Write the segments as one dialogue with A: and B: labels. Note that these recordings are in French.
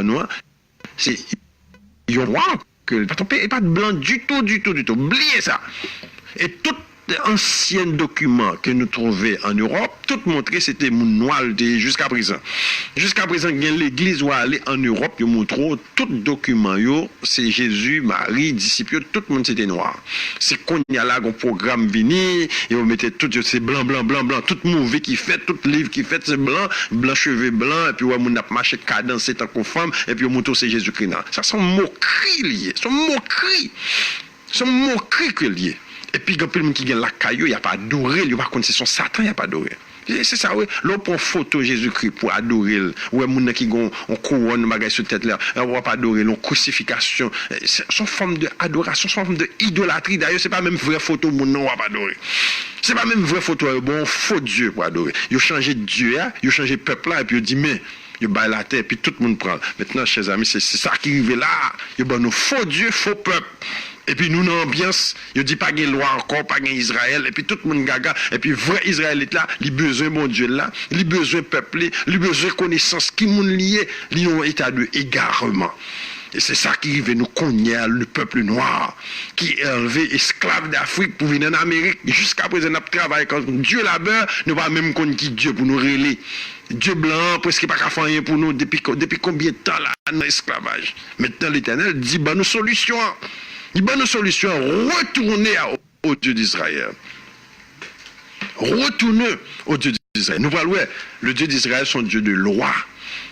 A: nous, c'est noir que pas de blanc du tout. Oubliez ça. Et tout ancien document que nous trouvons en Europe, tout montré c'était mon noir jusqu'à présent. Jusqu'à présent, l'église où aller en Europe, ils montrent tout document, c'est Jésus, Marie, disciples, tout le monde c'était noir. C'est qu'on y a là un programme vini, et on mettait tout, c'est blanc, tout mauvais qui fait, tout livre qui fait, c'est blanc, cheveux blancs, et puis on a marché cadencé tant qu'on femme, et puis on montre c'est Jésus-Christ. Ça sont moqueries liées, sont moqueries que liées. Et puis, quand il qui gagne la caillou, il n'y a pas adoré, il n'y a pas c'est son Satan, il n'y a pas adoré. C'est ça, oui. L'on prend photo Jésus-Christ pour adorer. Ouais, mon qui ont couronne, bagage sur tête là, on va pas adorer, l'on crucifixion. C'est une forme d'adoration, c'est une forme d'idolâtrie. D'ailleurs, c'est pas même vraie photo, mon nom, on va pas adorer. C'est pas même vraie photo, bon, faux Dieu pour adorer. Ils ont changé de Dieu, ils ont changé de peuple là, et puis ils ont dit, mais, ils baillent la terre, et puis tout le monde prend. Maintenant, chers amis, c'est ça qui arrive là. Ils ont nos faux Dieu, faux peuple. Et puis nous, dans l'ambiance, il dit pas de loi encore, pas de Israël, et puis tout le monde gaga, et puis vrai Israélite là, il a besoin mon Dieu là, il a besoin peuple, il a besoin connaissance, qui moun lié, il a un état de égarement. Et c'est ça qui veut nous connaître, le peuple noir, qui est élevé esclave d'Afrique pour venir en Amérique. Jusqu'à présent, nous travaillons comme Dieu là-bas, nous ne pas même connaître qui Dieu pour nous relayer. Dieu blanc, presque pas qu'à faire rien pour nous, depuis combien de temps là, dans l'esclavage. Maintenant, l'Éternel dit, bah, nos solutions. Il y a une solution, retourner au Dieu d'Israël. Retourner au Dieu d'Israël. Nous parlons, le Dieu d'Israël, son Dieu de loi.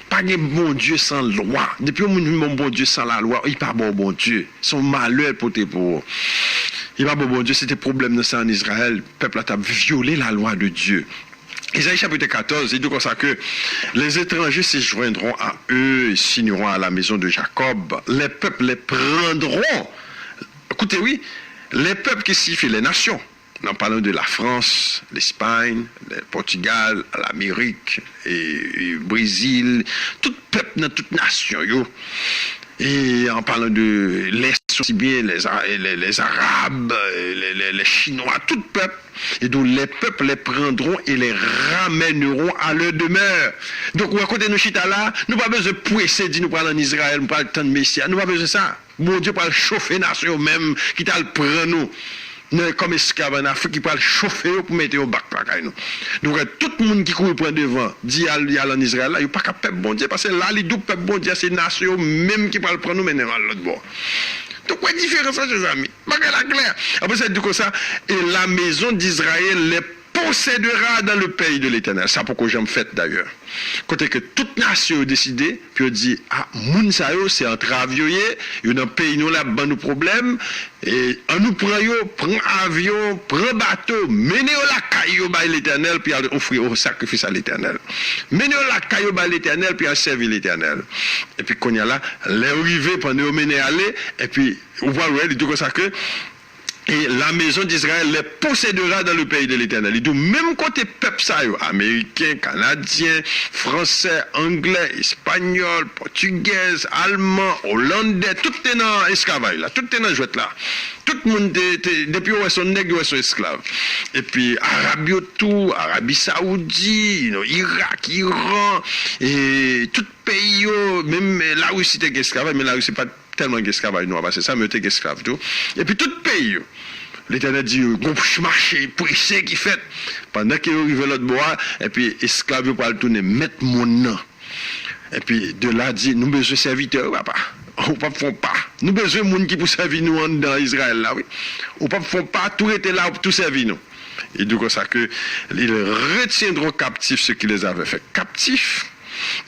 A: Pas de bon Dieu sans loi. Depuis qu'on mon bon Dieu sans la loi, il n'est pas bon Dieu. Son malheur pour tes pauvres. Il n'est pas bon Dieu, c'était problème de ça en Israël. Le peuple a violé la loi de Dieu. Isaïe chapitre 14, il dit comme ça que les étrangers se joindront à eux et signeront à la maison de Jacob. Les peuples les prendront. Écoutez, oui, les peuples qui signifient les nations, nous parlons de la France, l'Espagne, le Portugal, l'Amérique, et le Brésil, tout peuple dans toute nation, yo. Et en parlant de l'Est aussi bien, les Arabes, les Chinois, tout peuple. Et donc les peuples les prendront et les ramèneront à leur demeure. Donc, à côté de nous, chita là, nous n'avons pas besoin de presser, nous parlons en Israël, nous parlons de temps de Messie, nous n'avons pas besoin de ça. Bon Dieu, pas le chauffer nation même, qui t'a le prendre nous. Comme esclaves en Afrique, qui peut le chauffer pour mettre au bac. Donc, tout le monde qui court prendre devant, dit à en Israël, là, il n'y a pas qu'à peuple bon Dieu, parce que là, les deux peuples bon Dieu, c'est nation même qui peut le prendre nous, mais à l'autre bord. Donc, quoi est différence, chers amis? Bagarre la claire. Après, ça dit comme ça, et la maison d'Israël les possédera dans le pays de l'Éternel. Ça, pourquoi j'aime fait d'ailleurs. Côté que toute nation a décidé, puis on dit, ah, moun sa yo, c'est un travaillé, il y a un pays nous là, ban nous problème, et on nous prend avion, prend bateau, menez la caillou by l'Éternel, puis offrir au sacrifice à l'Éternel. Menez la caillou by l'Éternel, puis servir l'Éternel. Et puis, quand il y a là, les arrivés, pendant mener aller, et puis, on voit, il dit comme ça que, et la maison d'Israël les possédera dans le pays de l'Éternel. Il dit, même côté peuple, ça, américain, canadien, français, anglais, espagnol, portugais, allemand, hollandais, tout est dans l'esclavage là, tout est dans le jouet là. Tout le monde, depuis où sont nègres, où sont esclaves. Et puis, Arabie Saoudite, Irak, Iran, et tout pays, même la Russie était esclave, mais la Russie n'est pas tellement esclavage, nous, parce que ça, mais était esclave tout. Et puis, tout pays, l'Éternel dit, marché, pressé qui fait. Pendant qu'il arrive l'autre bois, et puis, esclave, pour le tourner, mettre mon nom. Et puis, de là, dit, nous besoin de serviteurs, papa. On ne font pas. Nous avons besoin de gens qui pour servir nous dans Israël. Là, oui. On ne font pas tout était là pour tout servir nous. Et donc, ça que ils retiendront captifs ceux qui les avaient fait captifs.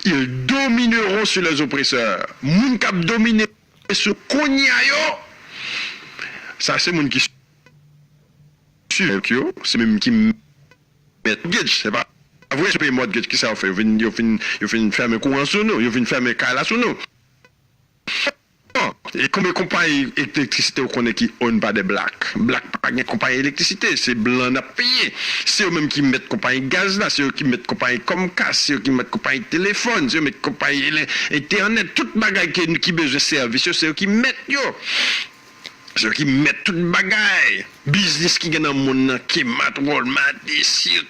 A: Ils domineront sur les oppresseurs. Moun qui dominé sur Konyayo. Ça, c'est moun qui c'est même qui met gage. C'est pas vrai, je paye moi de gage qui ça fait. Ils viennent fermer courant sur nous. Ils viennent fermer cala sur nous. Et combien de compagnies d'électricité on connaît qui n'ont pas de blacks? Black pas de compagnie d'électricité, c'est blanc à payer. C'est eux-mêmes qui mettent compagnie gaz là, c'est eux qui mettent compagnie Comcast, c'est eux qui mettent compagnie téléphone, c'est eux qui mettent compagnie internet, toute bagaille qui besoin de service, c'est eux qui mettent yo. C'est eux qui mettent toute bagaille. Business qui gagne dans le monde, qui mat Walmart,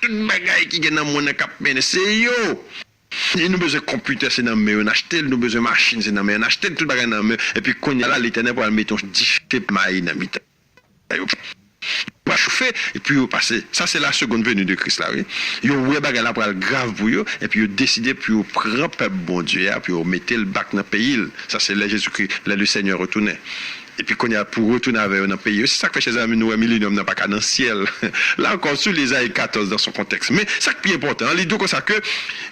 A: toute bagaille qui gagne dans le monde, c'est yo. Et nous besoin de computers, c'est dans le on acheter, nous besoin de machines, c'est dans le on acheter tout bagage dans le et puis quand il y a là, l'Éternel pour mettre un différé maïs dans le pas chauffer et puis vous passez. Ça c'est la seconde venue de Christ là, oui. Yo ouais bagay là pour grave pour yo et puis yo décidé puis yo prend peuple bon Dieu puis yo mettez le bac dans pays. Ça c'est là Jésus-Christ, là le Seigneur retourné. Et puis qu'on y a pour retourner avec dans le pays. C'est ça que fait chez amis nous un millénium n'a pas qu'à dans le ciel. Là encore sur les années 14 dans son contexte. Mais ça qui est important, les deux comme ça que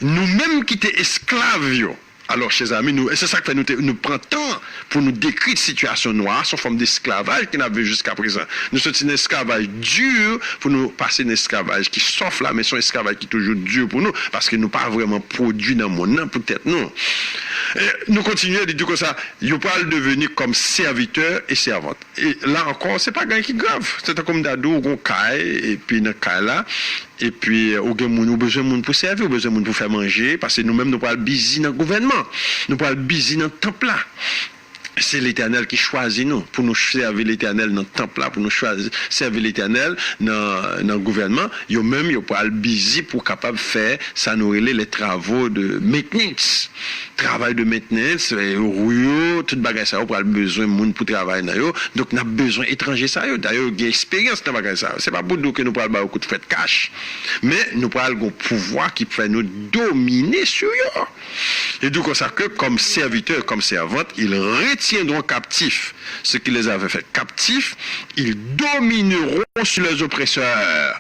A: nous-mêmes qui étaient esclaves yo. Alors, chers amis, et c'est ça qui fait nous prend temps pour nous décrire la situation noire sous forme d'esclavage qu'on avait jusqu'à présent. Nous sommes un esclavage dur pour nous passer un esclavage qui s'offre là, mais c'est un esclavage qui est toujours dur pour nous parce que nous pas vraiment produit dans le monde, non, peut-être non. Nous continuons à dire comme ça, nous pouvons devenir comme serviteurs et servantes. Et là encore, c'est pas quelque chose qui grave. C'est comme d'ado, on caille, et puis dans le cas là, et puis, on a besoin de monde pour servir, on a besoin de monde pour faire manger, parce que nous-mêmes, nous pouvons busy dans le gouvernement, nous pouvons busy dans le temple là. C'est l'Éternel qui choisit nous, pour nous servir l'Éternel dans le temple là, pour nous servir l'Éternel dans le gouvernement. Yo même, yo pouvons busy pour capable faire, ça nous relève les travaux de maintenance. Travail de maintenance, rouillot, tout bagage ça, on a besoin de monde pour travailler dans yo. Donc, on a besoin d'étrangers ça yo. D'ailleurs, il y a expérience dans bagage ça. C'est pas pour nous que nous pouvons avoir beaucoup de frais de cash. Mais nous pouvons avoir un pouvoir qui peut nous dominer sur eux. Et donc, comme ça que, comme serviteurs, comme servantes, ils retiendront captifs ce qui les avait fait captifs. Ils domineront sur les oppresseurs.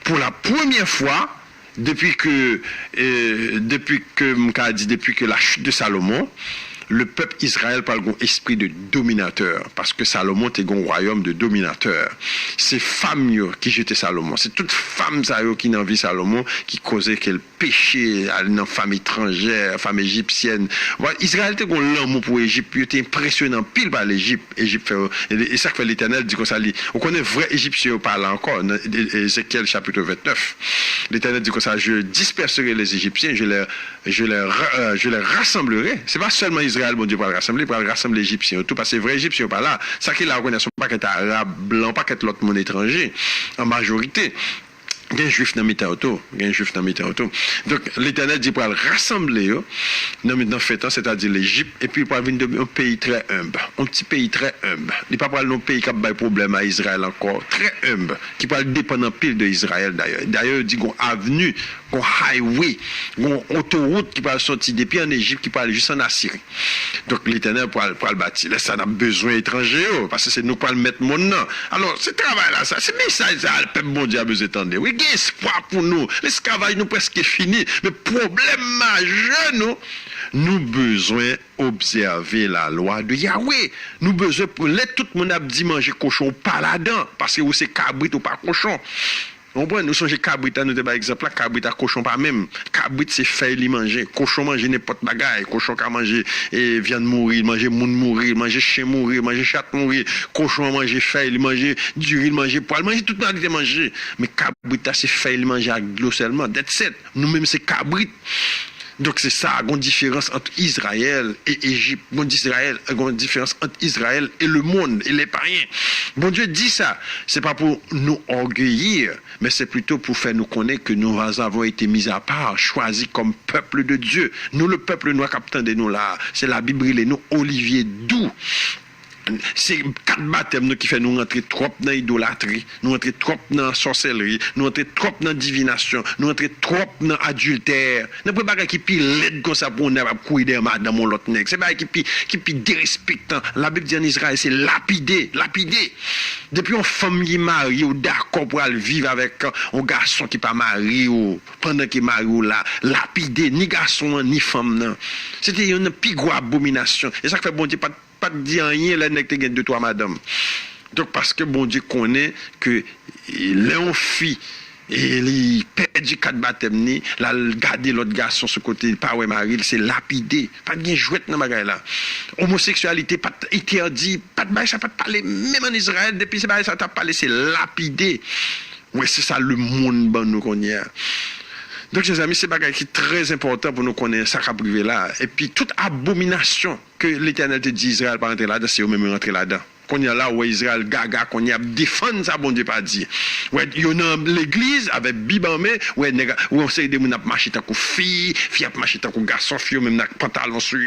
A: Pour la première fois, depuis que la chute de Salomon, le peuple Israël parle d'un esprit de dominateur, parce que Salomon était un royaume de dominateur. C'est femmes qui jetaient Salomon, c'est toutes femmes qui n'envient Salomon, qui causaient qu'elle péché à une femme étrangère, femme égyptienne. Voilà, Israël était un l'amour pour l'Égypte, il était impressionnant pile par l'Égypte. Et ça que fait l'Éternel dit comme ça, on connaît vrai Égyptien, on parle encore, dans Ézéchiel chapitre 29. L'Éternel dit comme ça, je disperserai les Égyptiens, je les rassemblerai. C'est pas seulement Israël, bon Dieu, pour le rassembler les Égyptiens. Tout parce que les vrais Égyptiens pas là. Ça qui là, on ne sont pas qu'être arabes, blancs, pas qu'être l'autre monde étranger, en majorité. Il y a un juif dans le Donc, l'Éternel dit pour rassembler dans le fait, c'est-à-dire l'Égypte, et puis pour venir un pays très humble. Un petit pays très humble. Il n'est pas pour un pays qui a des problèmes à Israël encore. Très humble. Qui peut dépendre pile d'Israël d'ailleurs. D'ailleurs, il dit qu'on a avenue, qu'on highway, qu'on autoroute qui peut sortir depuis en Égypte, qui peut aller juste en Assyrie. Donc, l'Éternel pour le bâtir. Là, ça a besoin étranger, parce que c'est nous pour le mettre mon nom. Alors, ce travail-là, ça, c'est message, ça, le peuple bon Dieu a besoin d'entendre. Oui, il y a espoir pour nous. L'esclavage nous presque fini. Mais problème majeur, nous besoin observer la loi de Yahweh. Nous besoin pour tout le monde a dit manger cochon pas là-dedans. Parce que c'est cabrit ou pas cochon. Nous sommes cabrit, nous par exemple, cabrit à cochon pas même. Cabrit c'est fait li manger. Cochon manger n'importe bagaille. Cochon qui manger viande mourir, manger moun mourir, manger chien mourir, manger chat mourir. Cochon manger fait, il manger du riz, manger poil, manger tout le monde manger. Mais cabrit c'est fait, il manger avec de l'eau seulement. That's it. Nous-mêmes c'est cabrit. Donc c'est ça, il y a une différence entre Israël et Égypte. Il y a une différence entre Israël et le monde, et les païens. Bon Dieu dit ça. Ce n'est pas pour nous orgueillir, mais c'est plutôt pour faire nous connaître que nous avons été mis à part, choisis comme peuple de Dieu. Nous, le peuple noir capitaine de nous là, c'est la Bible, nous, Olivier Doux. C'est 4 baptêmes qui fait nous rentrer trop dans l'idolâtrie, nous rentrer trop dans la sorcellerie, nous rentrer trop dans la divination, nous rentrer trop dans l'adultère. Nous ne pouvons pas qui l'aide comme ça pour nous courir des madame ou l'autre nègre. C'est pas qui dérespectant. La Bible dit en Israël, c'est lapider. Depuis une femme qui est mariée ou d'accord pour aller vivre avec un garçon qui n'est pas marié ou pendant qu'il est marié ou là, lapider, ni garçon ni femme. Non. C'était une plus grosse abomination. Et ça fait bon Dieu pas dire rien là nèg te gen 2-3 madame. Donc parce que bon Dieu connaît que Léon fille et il perdu 4 baptêmes ni la garder l'autre garçon ce côté pas ouais mari c'est lapidé pas de jouette dans bagaille là homosexualité pas interdit pas de bail ça pas parler même en Israël depuis c'est bail ça t'a parlé c'est lapidé ouais c'est ça le monde ban nous connaît. Donc, chers amis, c'est bagage qui est très important pour nous connaître ça qu'a privé là. Et puis, toute abomination que l'Éternel te dit Israël pas rentrer là-dedans, c'est eux-mêmes rentrer là-dedans. qu'on y a là où Israël gaga qu'on y a défendre ça bon Dieu pas dit ouais il y a l'église avec Bible en main ouais on sait des moun a marcher tant que fille a marcher tant que garçon fille même n'a pantalon sur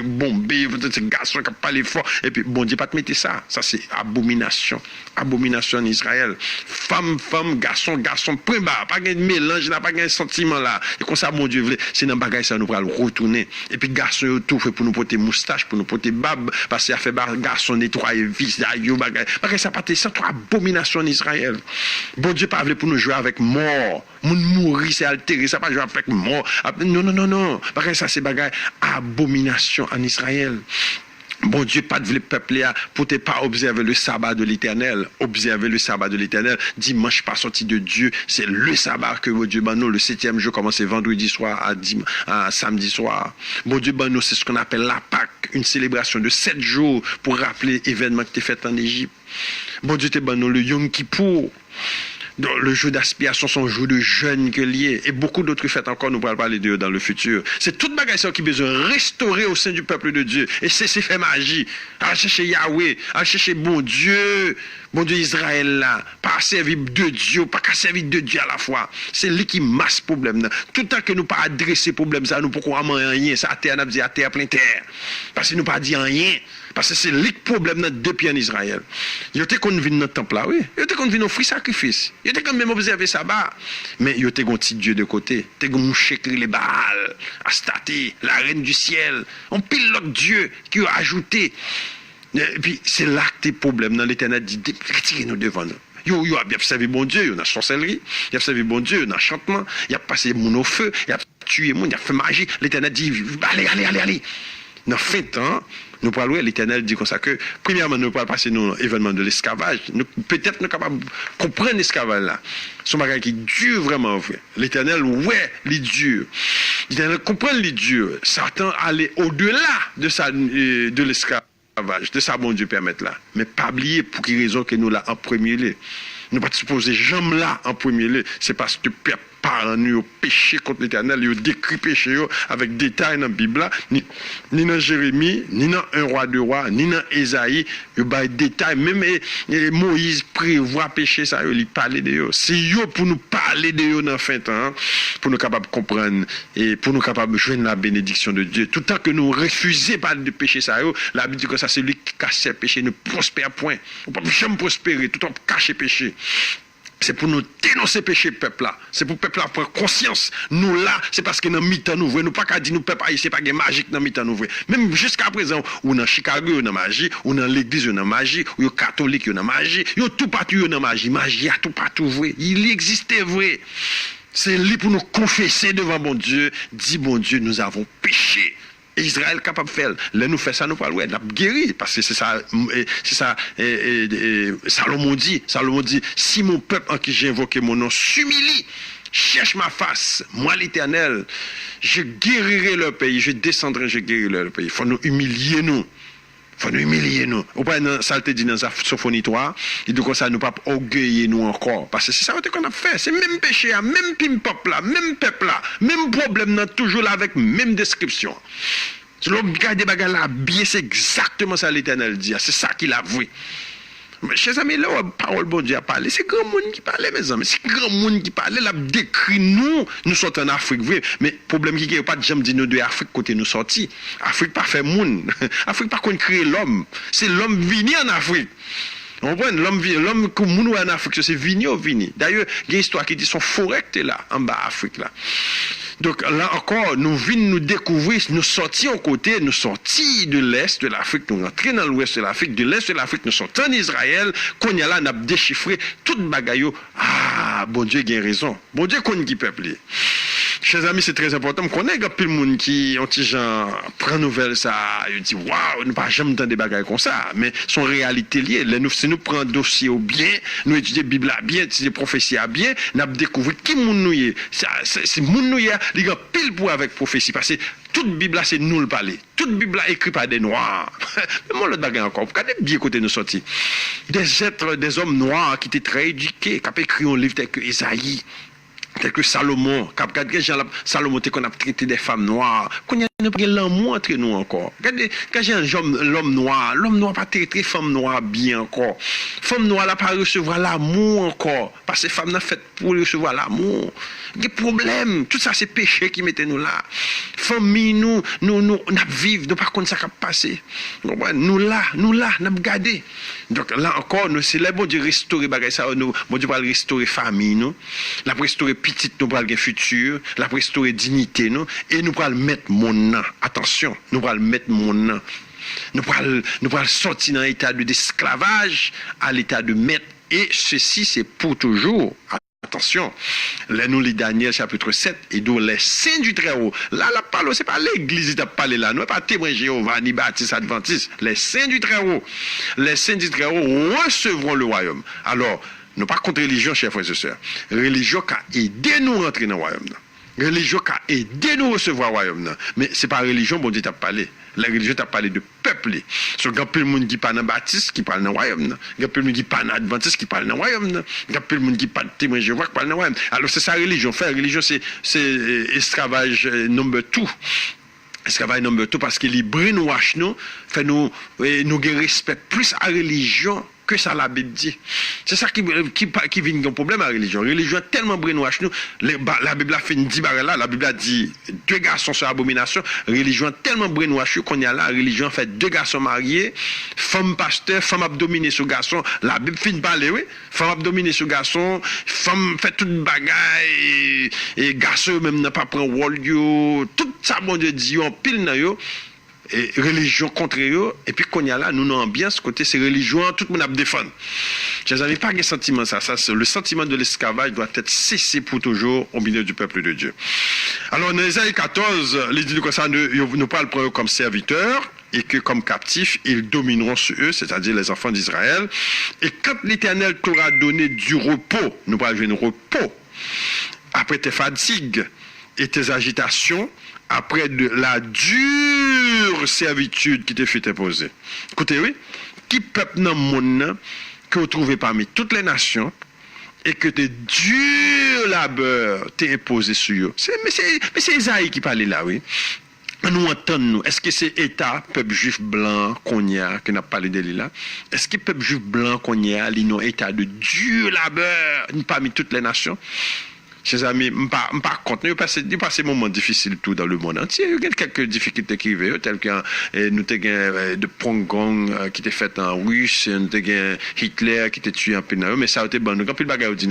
A: bombé garçon qui parler fort et puis bon Dieu pas te mettre ça c'est abomination en Israël femme garçon point bas pas de mélange n'a pas de sentiment là et comme ça mon Dieu veut c'est dans bagage ça nous va retourner et puis garçon tout fait pour nous porter moustache pour nous porter barbe parce qu'il a fait garçon nettoyer visage bagage ça pas c'est trop abomination en Israël bon Dieu pas veut pour nous jouer avec mort mourir c'est altéré ça pas jouer avec mort non bagage ça c'est bagage abomination en Israël. Bon Dieu, pas de le peuple là pour ne pas observer le sabbat de l'Éternel. Observer le sabbat de l'Éternel. Dimanche pas sorti de Dieu, c'est le sabbat que bon Dieu ban nous. Le 7e jour commence vendredi soir à samedi soir. Bon Dieu ban nous, c'est ce qu'on appelle la Pâque, une célébration de 7 jours pour rappeler l'événement qui était fait en Égypte. Bon Dieu te ban nous le Yom Kippour. Le jour d'expiation, son jour de jeûne que lié. Et beaucoup d'autres fêtes encore, nous pourrons parler d'eux dans le futur. C'est toute bagage qui a besoin de restaurer au sein du peuple de Dieu. Et c'est fait magie. À chercher Yahweh, à chercher bon Dieu Israël là. Pas servir de Dieu, pas qu'à servir de Dieu à la fois. C'est lui qui masse problème. Tout le temps que nous pas adresser problème ça, nous pourquoi rien. Ça à terre, nous dit à terre plein terre. Parce que nous pas dit rien. Parce que c'est le problème depuis en Israël. Ils étaient qu'on vient dans le temple là, oui. Ils étaient qu'on vient offrir sacrifice. Ils étaient quand même observer sabbat. Mais ils étaient un petit Dieu de côté. Ils étaient un chécri les Baal, Astarte, la reine du ciel. On pile l'autre Dieu qui a ajouté. Et puis c'est là que tes problèmes dans l'Éternel dit retirez-nous devant nous. Yo a bien servi bon Dieu, il a sorcellerie, il a servi bon Dieu, il a chantement, il a passé mon au feu, il a tué mon, il a fait magie. L'Éternel dit allez. Dans fin de temps, nous parlons, l'Éternel dit comme ça que, premièrement, nous parlons passer nos événements de l'esclavage. Peut-être nous sommes capables de comprendre l'esclavage là. C'est un bagage qui dure vraiment. L'Éternel, ouais, les dieux. L'Éternel comprend les dieux. Satan allait au-delà de l'esclavage, de ça, bon Dieu, permettre là. Mais pas oublier pour quelle raison que nous là en premier lieu. Nous ne pas supposer jamais là en premier lieu. C'est parce que parents nous ont péché contre l'Éternel, ils ont décrit péché avec détail dans la Bible, ni dans Jérémie, ni dans un roi de roi, ni dans Ésaïe, ils ont détail. Même Moïse prévoit péché, ça, il parlait de eux. C'est eux pour nous parler de eux dans la fin de temps, pour nous capables de comprendre et pour nous capables de joindre la bénédiction de Dieu. Tout le temps que nous refusons de parler de péché, ça, la Bible dit que ça, c'est lui qui cache le péché, ne prospère point. On ne peut jamais prospérer, tout le temps cacher péché. C'est pour nous dénoncer péché peuple là. C'est pour peuple là prendre conscience. Nous là, c'est parce que dans mi-temps nous voyons, nous pas qu'à dire nous peuple c'est pas magique dans mi-temps nous voyons. Même jusqu'à présent, ou dans Chicago, on a magie, ou dans l'église, on a magie, ou catholique, on a magie, ou tout partout, on a magie. Magie à tout partout vrai. Il existait vrai. C'est lui pour nous confesser devant bon Dieu, dit bon Dieu, nous avons péché. Israël capable de faire. Là, nous faisons ça, nous parlons, nous avons guéri. Parce que c'est ça, Salomon dit, si mon peuple en qui j'ai invoqué mon nom s'humilie, cherche ma face, moi l'Éternel, je guérirai leur pays, je descendrai, je guérirai leur pays. Il faut nous humilier, nous. Ou pas, ça te dit dans la Sophonie 3, il dit comme ça, nous ne pas orgueiller nous encore. Parce que c'est ça qu'on a fait. C'est même péché, même peuple là, même problème, toujours là avec même description. Si l'homme garde des bagages là, bien, c'est exactement ça l'Éternel dit. C'est ça qu'il a vu. Mais chers amis, là, parole bon Dieu a parlé, c'est grand monde qui parle, mes amis. C'est grand monde qui parle. Là, décrit nous sommes en Afrique, vrai. Mais problème qui est pas de jamais dire nous de Afrique côté nous sortis. Afrique pas fait monde. Afrique pas qu'on crée l'homme. C'est l'homme venu en Afrique. On voit l'homme que nous en Afrique, c'est vini. D'ailleurs, il y a une histoire qui dit son forêt est là, en bas Afrique là. Donc là encore, nous venons nous découvrir, nous sortions côté, nous sortis de l'Est de l'Afrique, nous rentrons dans l'Ouest de l'Afrique, de l'Est de l'Afrique, nous sortons en Israël, qu'on y a là, nous avons déchiffré tout le bagaille. Ah, bon Dieu a raison. Bon Dieu connaît qui peuple. Chers amis, c'est très important. On connaît plus de monde qui ont des gens prend nouvelle ça, ils disent waouh, nous pas jamais entendu des bagailles comme ça, mais son réalité liée. Si nous prenons dossier au bien, nous étudions Bible à bien, étudions prophétie à bien, nous avons découvert qui moun nous est. C'est moun nous est, il y a pile pour avec prophétie parce que toute Bible là c'est nous le parler. Toute Bible là écrit par des noirs. Mais moi l'autre bagaille encore, regardez bien côté nous sortis. Des êtres, des hommes noirs qui étaient très éduqués, qui ont écrit un livre tel que Isaïe, tel que Salomon, Salomon qu'on a traité des femmes noires, qu'on y a nous pas l'amour entre nous encore. Quand j'ai l'homme noir pas traiter femme noire bien encore. Femme noire là pas recevoir l'amour encore parce que femme n'a fait pour recevoir l'amour. Des problèmes, tout ça c'est péché qui mettait nous là. Famille nous vivre, nous pas contre ça qui passer. Nous là, nous garder. Donc là encore nous c'est là bon Dieu restaurer bagay ça nous, bon Dieu va restaurer famille nous, la restaurer petite nous pour le futur, la restaurer dignité nous et nous pour le mettre mon attention, nous pour le mettre mon nous pour sortir dans l'état d'esclavage à l'état de maître et ceci c'est pour toujours. Attention, là nous lis Daniel chapitre 7 et d'où les saints du Très-Haut. Là la parole c'est pas l'église qui a parlé là, nous pas témoin Jéhovah ni baptiste adventiste, les saints du Très-Haut. Les saints du Très-Haut recevront le royaume. Alors, nous pas contre religion chers frères et sœurs. Religion qui a aidé nous rentrer dans le royaume. Religion qui a aidé nous recevoir le royaume. Mais c'est pas religion bon Dieu t'a parlé. La religion t'a parlé de peuple. Sur grand peu monde qui parle dans baptiste qui parle dans le royaume. Grand peu monde qui parle dans adventiste qui parle dans le royaume. Grand peu monde qui parle témoin Jéhovah qui parle dans le royaume. Alors c'est ça religion. Faire religion c'est esclavage number 2. Esclavage number 2 parce que les brainwash nous fait nous respect plus à religion que ça la Bible dit. C'est ça qui vient un problème à la religion. La religion est tellement brainwash nous. La Bible a fait une dit là, la Bible a dit 2 garçons sur abomination. La religion est tellement brainwash qu'on y a là. La religion fait 2 garçons mariés, femme pasteur, femme abdominée sur garçon. La Bible finit de parler, oui. Femme abdominée sur garçon, femme fait toute bagaille et garçon même n'a pas pris rôle yo. Tout ça bon Dieu dit en pile dans yo. Et religion contre eux, et puis qu'on y a là, nous avons bien ce côté, c'est religion, tout le monde a défendu. Je n'avais pas de sentiment ça. Le sentiment de l'esclavage doit être cessé pour toujours au milieu du peuple de Dieu. Alors, dans Ésaïe 14, les dit comme ça, nous parlent comme serviteurs, et que comme captifs, ils domineront sur eux, c'est-à-dire les enfants d'Israël. Et quand l'Éternel t'aura donné du repos, nous parlons du repos, après tes fatigues et tes agitations, après de la dure servitude qui te fait imposer. Écoutez, oui, qui peuple dans le monde que vous trouvez parmi toutes les nations et que de dur labeur t'est imposé sur eux. Mais c'est Isaïe qui parlait là, oui. Nous entendons, est-ce que c'est État, peuple juif blanc qu'on y a, qui n'a pas parlé de lui là? Est-ce que peuple juif blanc qu'on y a, il a État de dur labeur parmi toutes les nations? Chers amis, je ne pas contre. Il passe des moments difficiles tout dans le monde entier. Il y a quelques difficultés qui arrivent, telles que nous avons de Pongong qui était fait en russe, nous avons Hitler qui était tué en Pénal. Mais ça a été bon. Quand il bagaille dit,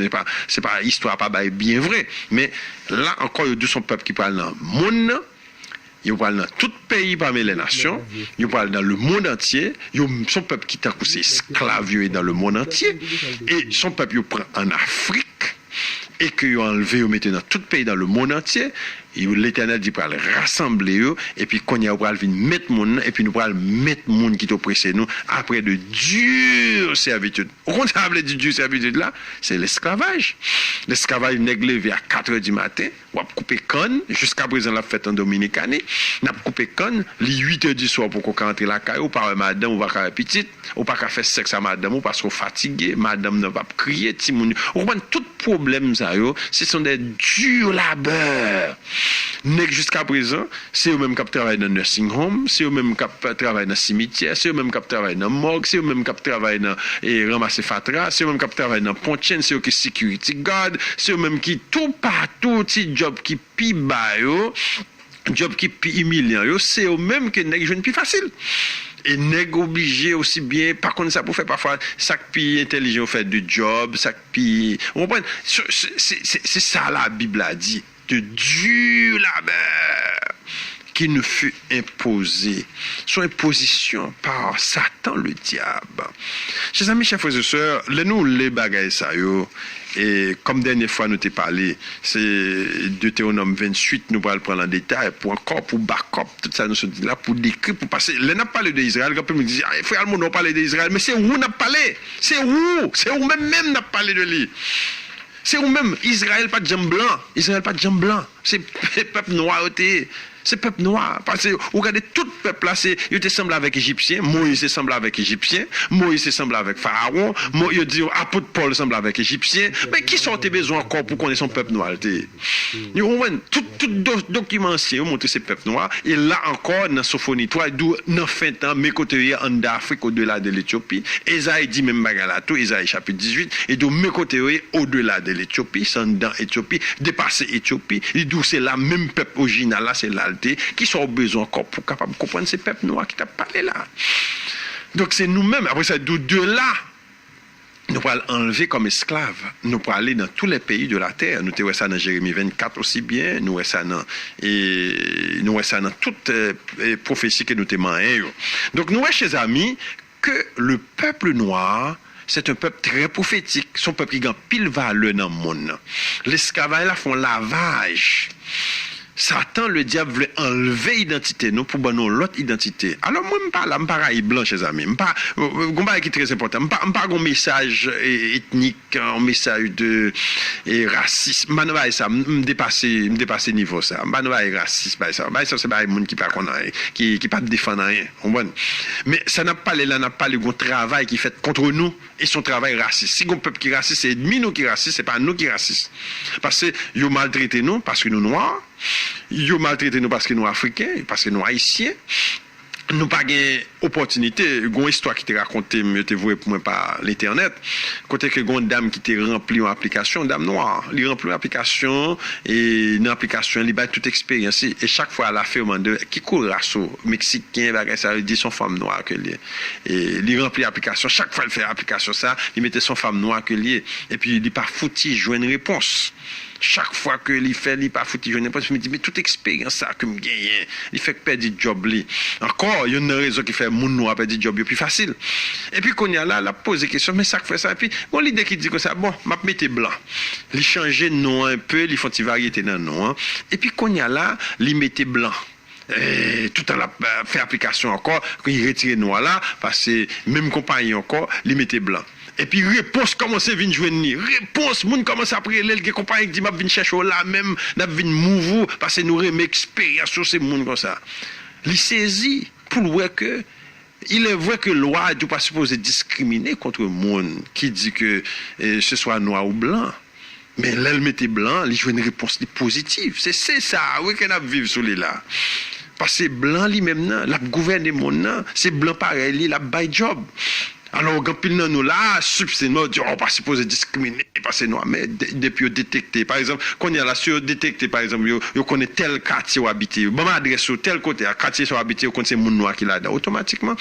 A: c'est pas histoire pas bien vrai. Mais là encore, il y a son peuple qui parle dans le monde. Il parle dans tout pays parmi les nations. Il parle dans le monde entier. Son peuple qui t'a poussé esclave dans le monde entier. Et son peuple il prend en Afrique. Et qu'ils ont enlevé, ils mettent dans tout pays, dans le monde entier. Et l'Éternel dit pour aller rassembler eux, et puis qu'on y a pour aller mettre monde, et puis nous pour aller mettre monde qui t'oppresse nous, après de dures servitudes. Au contraire, de dures servitudes là, c'est l'esclavage. L'esclavage n'est levé à 4h du matin, on a coupé conne, jusqu'à présent la fête en Dominicanie, on a coupé conne, les 8h du soir pour qu'on rentre la caille, ou par madame, ou va faire petite, ou pas qu'à faire sexe à madame, ou parce qu'on fatigué, madame ne va pas crier, timoun. On voit tout problème ça, ce sont des durs labeurs. Jusqu'à présent, c'est eux-mêmes qui travaillent dans le nursing home, c'est eux-mêmes qui travaillent dans le cimetière, c'est eux-mêmes qui travaillent dans le morgue, c'est eux-mêmes qui travaillent dans ramasser fatra, c'est eux-mêmes qui travaillent dans le ponchen, c'est eux qui security guard, c'est eux-mêmes qui tout partout, petit job qui pi bas, job qui pi humiliant, c'est eux-mêmes qui n'est plus facile. Et nèg obligé aussi bien par contre ça pour faire parfois ça qui intelligent fait du job ça qui on comprend c'est ça la Bible a dit de dur labeur qui nous fut imposé son imposition par Satan le diable. Chers amis, chers frères et sœurs, nous les bagailles ça yo. Et comme dernière fois nous t'ai parlé, c'est Deutéronome 28, nous allons prendre en détail pour encore pour backup, tout ça nous sommes là pour décrire, pour passer. Là n'a parlé d'Israël, quand on me dit, frère, on n'a parlé d'Israël, mais c'est où n'a parlé? C'est où même n'a parlé de lui. C'est où même Israël pas de jambe blanc, Israël pas de jambe blanc, c'est peuple noir. C'est peuple noir. Parce que vous regardez tout peuple là, il était semblé avec Égyptien, Moïse semblé avec Égyptien, Moïse semblé avec Pharaon, il dit apôtre Paul semble avec Égyptien. Mais qui sont tes besoins encore pour connaître son peuple noir? Tout document ancien montre ces peuples noirs. Et là encore, dans Sophonie 3, d'où dans fin temps, mes côtés en d'Afrique au-delà de l'Éthiopie. Esaïe dit même bagalato, Esaïe chapitre 18, et d'où mes côtés au-delà de l'Éthiopie, c'est dans Éthiopie, dépasser Éthiopie, et d'où c'est la même peuple original là, c'est là. Qui sont besoin encore pour capable comprendre ces peuples noirs qui t'a parlé là. Donc c'est nous-mêmes, après ça, de là, nous allons enlever comme esclaves. Nous allons aller dans tous les pays de la terre. Nous avons ça dans Jérémie 24 aussi bien. Nous avons ça dans toutes les prophéties que nous avons. Donc nous voyons, chers amis, que le peuple noir, c'est un peuple très prophétique. Son peuple qui a pile valeur dans le monde. L'esclavage là font lavage. Satan, le diable, veut enlever l'identité, nous, pour nous l'autre identité. Alors, moi, je ne parle pas blanc, chers amis. Je parle qui est très important. Je ne parle pas un message ethnique, un message de racisme. Je ne parle pas me dépasser niveau ça. Je ne parle pas racisme. Ça, c'est pas les gens qui ne pas défendre rien. Mais ça n'a pas le travail qui est fait contre nous et son travail raciste. Si un peuple qui est raciste, c'est nous qui est raciste, ce n'est pas nous qui est raciste. Parce que ils ont maltraité nous, parce que nous sommes noirs. Ils ont maltraité nous parce que nous sommes africains, parce que nous sommes haïtiens. Nous n'avons pas d'opportunité. Il y a une histoire qui t'est racontée, mieux te voué pour moi par l'internet. Côté que une dame qui t'est remplie une application, une dame noire, elle remplit une application et une application, elle a toute expérience. Et chaque fois, elle a fait au monde qui court rasso, mexicain, ça veut dire son femme noire que lié. Et elle remplit l'application. Chaque fois, elle fait l'application, ça, il mettait son femme noire que lié. Et puis, il n'est pas foutu, je une réponse. Chaque fois que il fait, il pas foutu, je ne sais pas, je me dis, mais toute expérience ça que me gagne, il fait que perdre du job. Encore, il y a une raison qui fait mon noir perdre du job plus facile. Et puis, quand il y a là, la pose des questions, mais ça fait ça. Et puis, bon, l'idée qui dit que ça, bon, m'a mettre blanc. Il change de nom un peu, il font une variété dans le nom. Hein. Et puis, quand il y a là, il mettait blanc. Et tout en la fait application encore, quand il retire noir là, parce que même compagnie encore, il mettait blanc. Et puis réponse commence à venir joindre. Réponse, moun commence à prier les compagnie qui dit m'a venir chercher là même, n'a venir mouvoir parce que nous remet expérience sur ces moun comme ça. Il saisit pour voir que il est vrai que la loi n'est pas supposée discriminer contre le monde qui dit que ce soit noir ou blanc. Mais elle mettait blanc, il joue une réponse positive. C'est ça, oui, qu'on a vivre sur les là. Parce que blanc lui-même, la gouverner mon c'est blanc pareil, il a by job. Alors, quand nous là, substinément, on ne pas supposé discriminer parce que noir, mais depuis détecter, par exemple, quand il y a là, sur détecter, par exemple, on connaît tel quartier où habiter, bon, adresse sur tel côté, quartier où habiter, on connaît c'est mon noir qui là, automatiquement,